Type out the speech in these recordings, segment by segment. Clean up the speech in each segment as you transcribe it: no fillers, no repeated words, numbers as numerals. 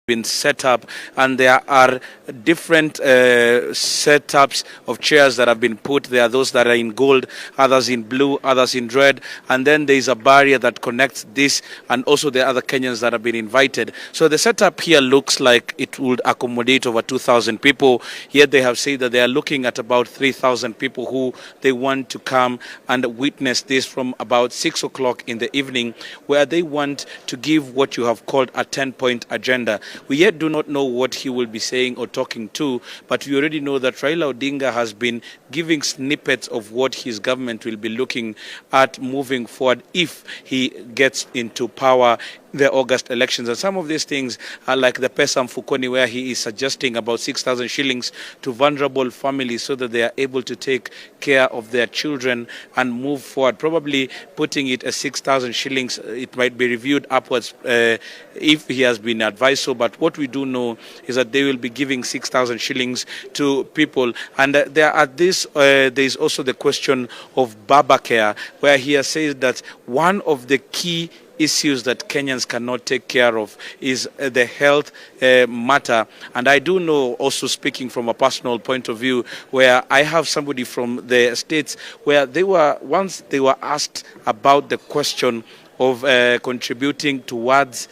been set up, and there are different setups of chairs that have been put. There are those that are in gold, others in blue, others in red, and then there is a barrier that connects this and also the other Kenyans that have been invited. So the setup here looks like it would accommodate over 2,000 people, yet they have said that they are looking at about 3,000 people who they want to come and witness this from about 6 o'clock in the evening, where they want to give what you have called a 10-point agenda. We yet do not know what he will be saying or talking to, but we already know that Raila Odinga has been giving snippets of what his government will be looking at moving forward if he gets into power the August elections. And some of these things are like the Pesa Mfukoni, where he is suggesting about 6,000 shillings to vulnerable families so that they are able to take care of their children and move forward. Probably putting it as 6,000 shillings, it might be reviewed upwards if he has been advised so. But what we do know is that they will be giving 6,000 shillings to people. And there is also the question of Baba Care, where he has said that one of the key issues that Kenyans cannot take care of is the health matter. And I do know, also speaking from a personal point of view, where I have somebody from the States where they were asked about the question of contributing towards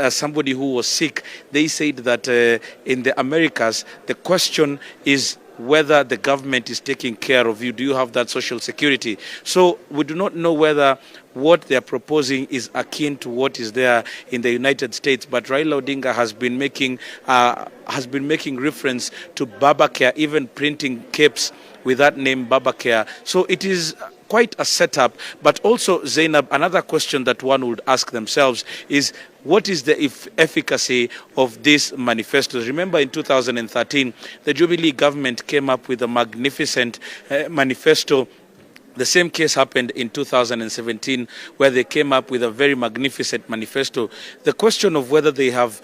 somebody who was sick. They said that in the Americas, the question is whether the government is taking care of you. Do you have that social security? So we do not know whether what they are proposing is akin to what is there in the United States. But Raila Odinga has been making reference to Baba Care, even printing capes with that name Baba Care. So it is quite a setup. But also, Zainab, another question that one would ask themselves is, what is the efficacy of this manifesto? Remember, in 2013, the Jubilee government came up with a magnificent manifesto. The same case happened in 2017, where they came up with a very magnificent manifesto. The question of whether they have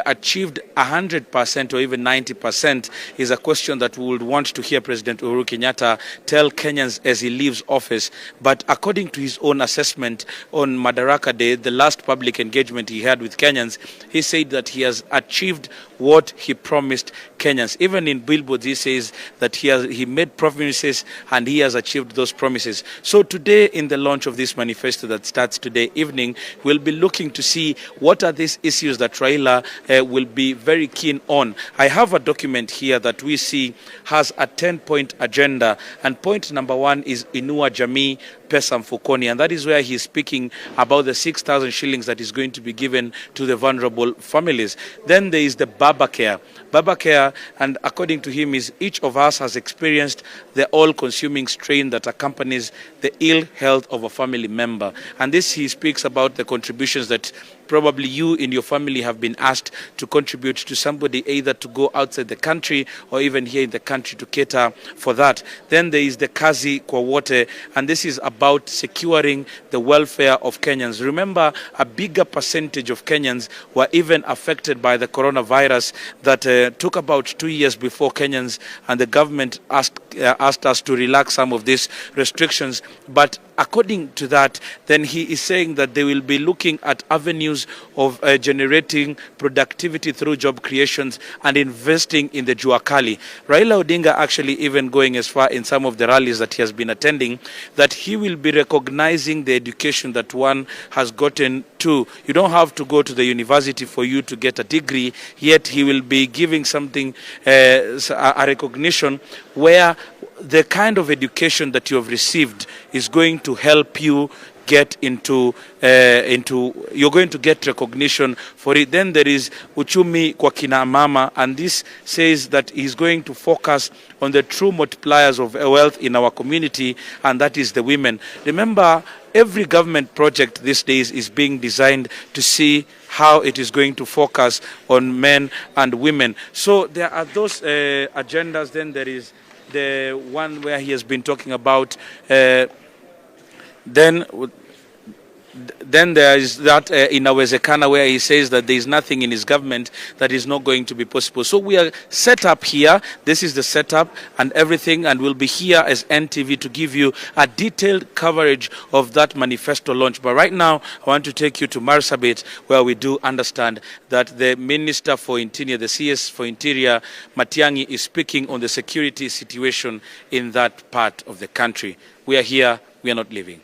achieved 100% or even 90% is a question that we would want to hear President Uhuru Kenyatta tell Kenyans as he leaves office. But according to his own assessment on Madaraka Day, the last public engagement he had with Kenyans, he said that he has achieved what he promised Kenyans. Even in billboards, he says that he made promises and he has achieved those promises. So today, in the launch of this manifesto that starts today evening, we'll be looking to see what are these issues that Raila will be very keen on. I have a document here that we see has a 10-point agenda, and point number 1 is Inua Jamii Pesa Mfukoni, and that is where he's speaking about the 6,000 shillings that is going to be given to the vulnerable families. Then there is the Baba Care. Baba Care, and according to him, is each of us has experienced the all-consuming strain that accompanies the ill health of a family member. And this, he speaks about the contributions that probably you in your family have been asked to contribute to somebody, either to go outside the country or even here in the country to cater for that. Then there is the Kazi Kwa Wote, and this is about securing the welfare of Kenyans. Remember, a bigger percentage of Kenyans were even affected by the coronavirus that took about 2 years before Kenyans and the government asked us to relax some of these restrictions. But according to that, then he is saying that they will be looking at avenues of generating productivity through job creations and investing in the Jua Kali. Raila Odinga actually even going as far in some of the rallies that he has been attending that he will be recognizing the education that one has gotten to. You don't have to go to the university for you to get a degree, yet he will be giving something, a recognition where the kind of education that you have received is going to help you get you're going to get recognition for it. Then there is Uchumi Kwa Kina Mama, and this says that he's going to focus on the true multipliers of wealth in our community, and that is the women. Remember, every government project these days is being designed to see how it is going to focus on men and women. So there are those agendas. Then there is the one where he has been talking about then Then there is that inawezekana where he says that there is nothing in his government that is not going to be possible. So we are set up here. This is the setup and everything, and we'll be here as NTV to give you a detailed coverage of that manifesto launch. But right now, I want to take you to Marsabit, where we do understand that the Minister for Interior, the CS for Interior, Matiang'i, is speaking on the security situation in that part of the country. We are here. We are not leaving.